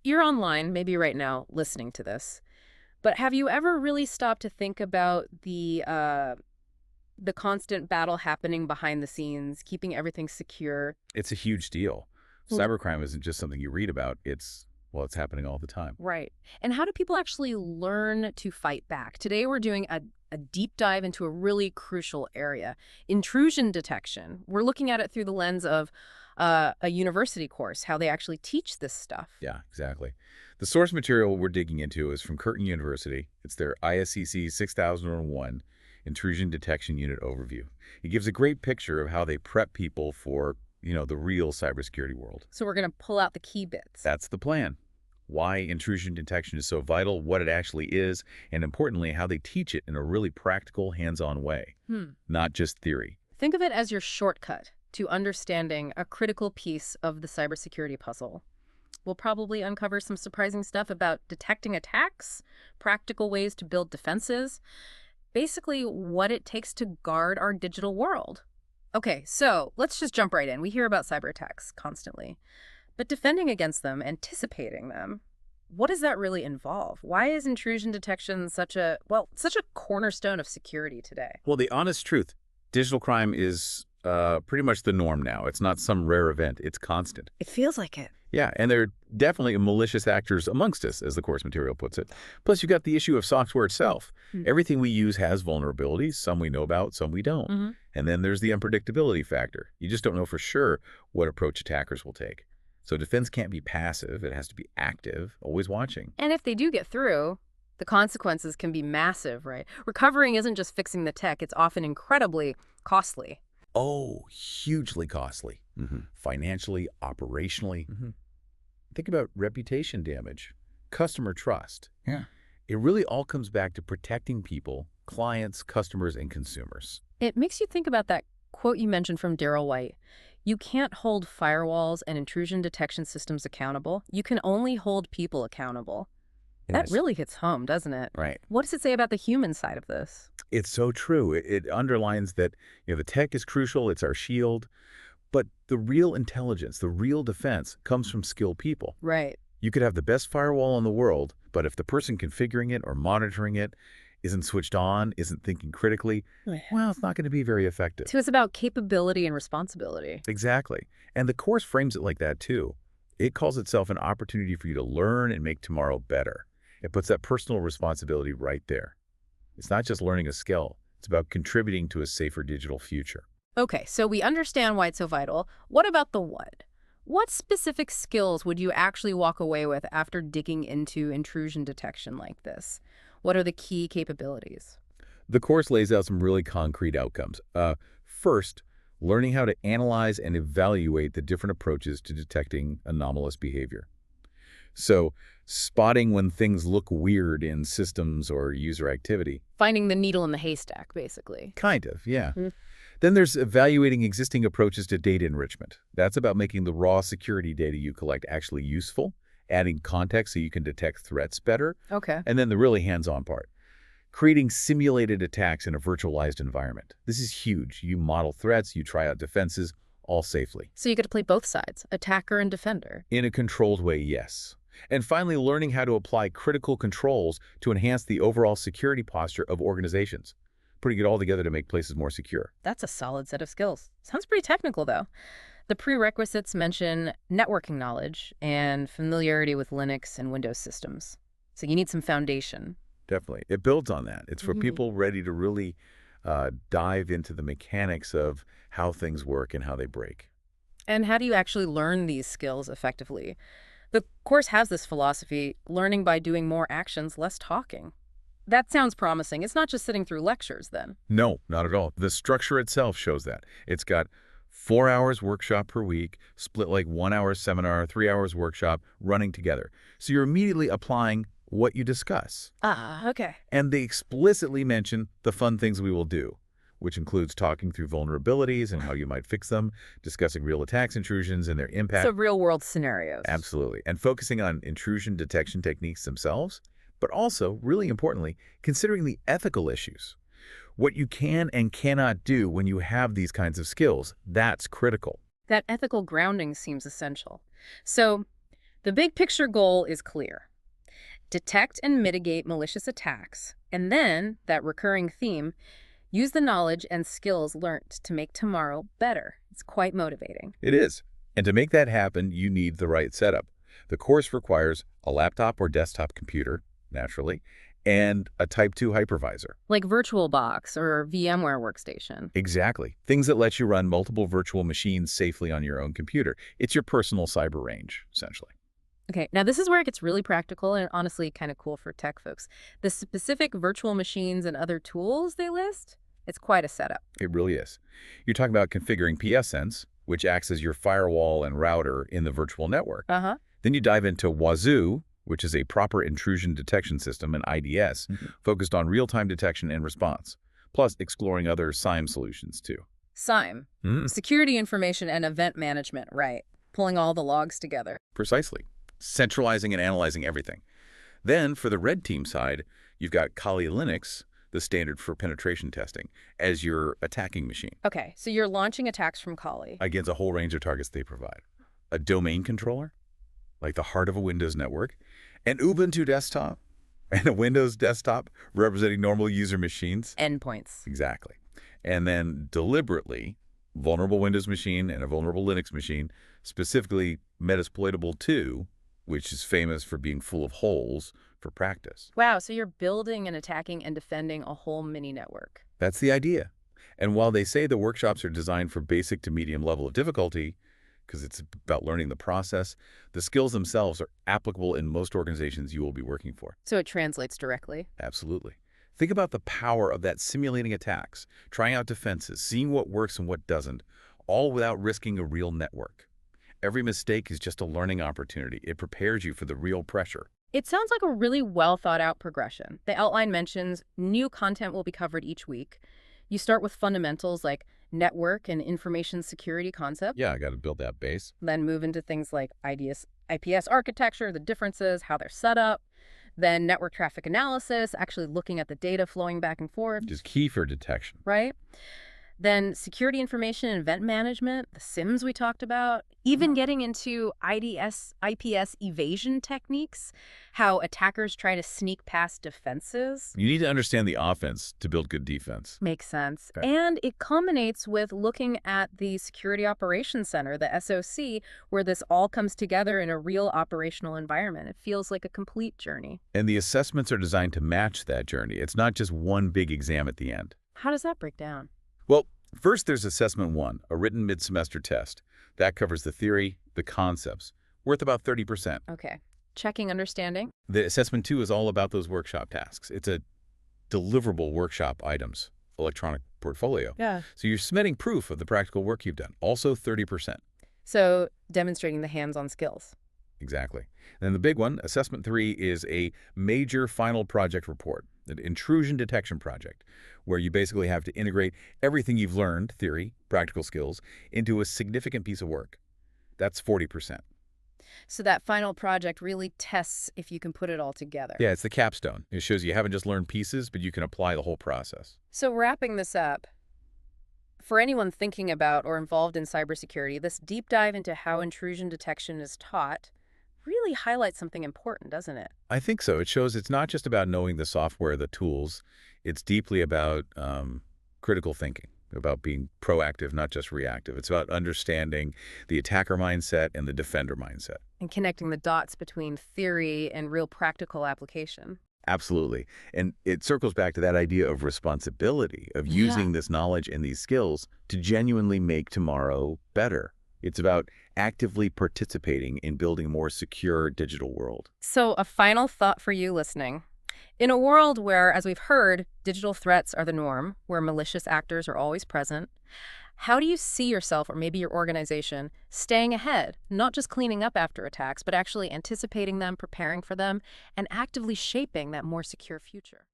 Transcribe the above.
you're online, maybe right now, listening to this, but have you ever really stopped to think about the constant battle happening behind the scenes, keeping everything secure? It's a huge deal. Mm. Cybercrime isn't just something you read about. Well, it's happening all the time. Right. And how do people actually learn to fight back? Today, we're doing a deep dive into a really crucial area, intrusion detection. We're looking at it through the lens of a university course, how they actually teach this stuff. Yeah, exactly. The source material we're digging into is from Curtin University. It's their ISCC 6001 Intrusion Detection Unit Overview. It gives a great picture of how they prep people for, the real cybersecurity world. So we're going to pull out the key bits. That's the plan. Why intrusion detection is so vital, what it actually is, and importantly, how they teach it in a really practical, hands-on way, not just theory. Think of it as your shortcut to understanding a critical piece of the cybersecurity puzzle. We'll probably uncover some surprising stuff about detecting attacks, practical ways to build defenses, basically what it takes to guard our digital world. Okay, so let's just jump right in. We hear about cyber attacks constantly, but defending against them, anticipating them, what does that really involve? Why is intrusion detection such a cornerstone of security today? Well, the honest truth, digital crime is pretty much the norm now. It's not some rare event. It's constant. It feels like it. Yeah, and there are definitely malicious actors amongst us, as the course material puts it. Plus, you've got the issue of software itself. Everything we use has vulnerabilities. Some we know about, some we don't. And then there's the unpredictability factor. You just don't know for sure what approach attackers will take. So defense can't be passive. It has to be active, always watching. And if they do get through, the consequences can be massive, right? Recovering isn't just fixing the tech. It's often incredibly costly. Oh, hugely costly. Financially, operationally. Think about reputation damage, customer trust. Yeah. It really all comes back to protecting people, clients, customers, and consumers. It makes you think about that quote you mentioned from Darrell White. You can't hold firewalls and intrusion detection systems accountable. You can only hold people accountable. That Yes. really hits home, doesn't it? Right. What does it say about the human side of this? It's so true. It underlines that the tech is crucial. It's our shield. But the real intelligence, the real defense comes from skilled people. Right. You could have the best firewall in the world, but if the person configuring it or monitoring it isn't switched on, isn't thinking critically, well, it's not going to be very effective. So it's about capability and responsibility. Exactly. And the course frames it like that, too. It calls itself an opportunity for you to learn and make tomorrow better. It puts that personal responsibility right there. It's not just learning a skill. It's about contributing to a safer digital future. Okay, so we understand why it's so vital. What about the what? What specific skills would you actually walk away with after digging into intrusion detection like this? What are the key capabilities? The course lays out some really concrete outcomes. First, learning how to analyze and evaluate the different approaches to detecting anomalous behavior. So, spotting when things look weird in systems or user activity. Finding the needle in the haystack, basically. Kind of, yeah. Then there's evaluating existing approaches to data enrichment. That's about making the raw security data you collect actually useful, adding context so you can detect threats better. Okay. And then the really hands-on part, creating simulated attacks in a virtualized environment. This is huge. You model threats, you try out defenses, all safely. So you get to play both sides, attacker and defender. In a controlled way, yes. And finally, learning how to apply critical controls to enhance the overall security posture of organizations. Putting it all together to make places more secure. That's a solid set of skills. Sounds pretty technical, though. The prerequisites mention networking knowledge and familiarity with Linux and Windows systems. So you need some foundation. Definitely. It builds on that. It's for people ready to really dive into the mechanics of how things work and how they break. And how do you actually learn these skills effectively? The course has this philosophy, learning by doing more actions, less talking. That sounds promising. It's not just sitting through lectures, then. No, not at all. The structure itself shows that. It's got 4 hours workshop per week, split like 1 hour seminar, 3 hours workshop, running together. So you're immediately applying what you discuss. Ah, okay. And they explicitly mention the fun things we will do, which includes talking through vulnerabilities and how you might fix them, discussing real attacks, intrusions, and their impact. So real-world scenarios. Absolutely. And focusing on intrusion detection techniques themselves, but also, really importantly, considering the ethical issues. What you can and cannot do when you have these kinds of skills, that's critical. That ethical grounding seems essential. So The big picture goal is clear. Detect and mitigate malicious attacks, and then, that recurring theme, use the knowledge and skills learned to make tomorrow better. It's quite motivating. It is. And to make that happen, you need the right setup. The course requires a laptop or desktop computer, naturally, and a Type 2 hypervisor. Like VirtualBox or VMware Workstation. Exactly. Things that let you run multiple virtual machines safely on your own computer. It's your personal cyber range, essentially. Okay, now this is where it gets really practical and honestly kind of cool for tech folks. The specific virtual machines and other tools they list, it's quite a setup. It really is. You're talking about configuring pssense, which acts as your firewall and router in the virtual network. Then you dive into Wazoo, which is a proper intrusion detection system, an IDS, focused on real-time detection and response, plus exploring other SIEM solutions, too. SIEM, security information and event management, right. Pulling all the logs together. Precisely. Centralizing and analyzing everything. Then, for the red team side, you've got Kali Linux, the standard for penetration testing, as your attacking machine. Okay, so you're launching attacks from Kali. Against a whole range of targets they provide. A domain controller, like the heart of a Windows network, an Ubuntu desktop, and a Windows desktop representing normal user machines. Endpoints. Exactly. And then deliberately, vulnerable Windows machine and a vulnerable Linux machine, specifically Metasploitable 2, which is famous for being full of holes for practice. Wow, so you're building and attacking and defending a whole mini network. That's the idea. And while they say the workshops are designed for basic to medium level of difficulty, because it's about learning the process, the skills themselves are applicable in most organizations you will be working for. So it translates directly? Absolutely. Think about the power of that simulating attacks, trying out defenses, seeing what works and what doesn't, all without risking a real network. Every mistake is just a learning opportunity. It prepares you for the real pressure. It sounds like a really well thought out progression. The outline mentions new content will be covered each week. You start with fundamentals like network and information security concepts. Yeah, I got to build that base. Then move into things like IDS, IPS architecture, the differences, how they're set up. Then network traffic analysis, actually looking at the data flowing back and forth. Which is key for detection. Right? Then security information and event management, the SIMs we talked about, even getting into IDS, IPS evasion techniques, how attackers try to sneak past defenses. You need to understand the offense to build good defense. Makes sense. Okay. And it culminates with looking at the Security Operations Center, the SOC, where this all comes together in a real operational environment. It feels like a complete journey. And the assessments are designed to match that journey. It's not just one big exam at the end. How does that break down? Well, first there's Assessment 1, a written mid-semester test. That covers the theory, the concepts, worth about 30%. Okay. Checking understanding. The Assessment 2 is all about those workshop tasks. It's a deliverable workshop items, electronic portfolio. Yeah. So you're submitting proof of the practical work you've done, also 30%. So demonstrating the hands-on skills. Exactly. And then the big one, Assessment 3, is a major final project report, an intrusion detection project, where you basically have to integrate everything you've learned, theory, practical skills, into a significant piece of work. That's 40%. So that final project really tests if you can put it all together. Yeah, it's the capstone. It shows you haven't just learned pieces, but you can apply the whole process. So wrapping this up, for anyone thinking about or involved in cybersecurity, this deep dive into how intrusion detection is taught really highlights something important, doesn't it? I think so. It shows it's not just about knowing the software, the tools. It's deeply about critical thinking, about being proactive, not just reactive. It's about understanding the attacker mindset and the defender mindset. And connecting the dots between theory and real practical application. Absolutely. And it circles back to that idea of responsibility, of using this knowledge and these skills to genuinely make tomorrow better. It's about actively participating in building a more secure digital world. So a final thought for you listening. In a world where, as we've heard, digital threats are the norm, where malicious actors are always present, how do you see yourself or maybe your organization staying ahead, not just cleaning up after attacks, but actually anticipating them, preparing for them, and actively shaping that more secure future?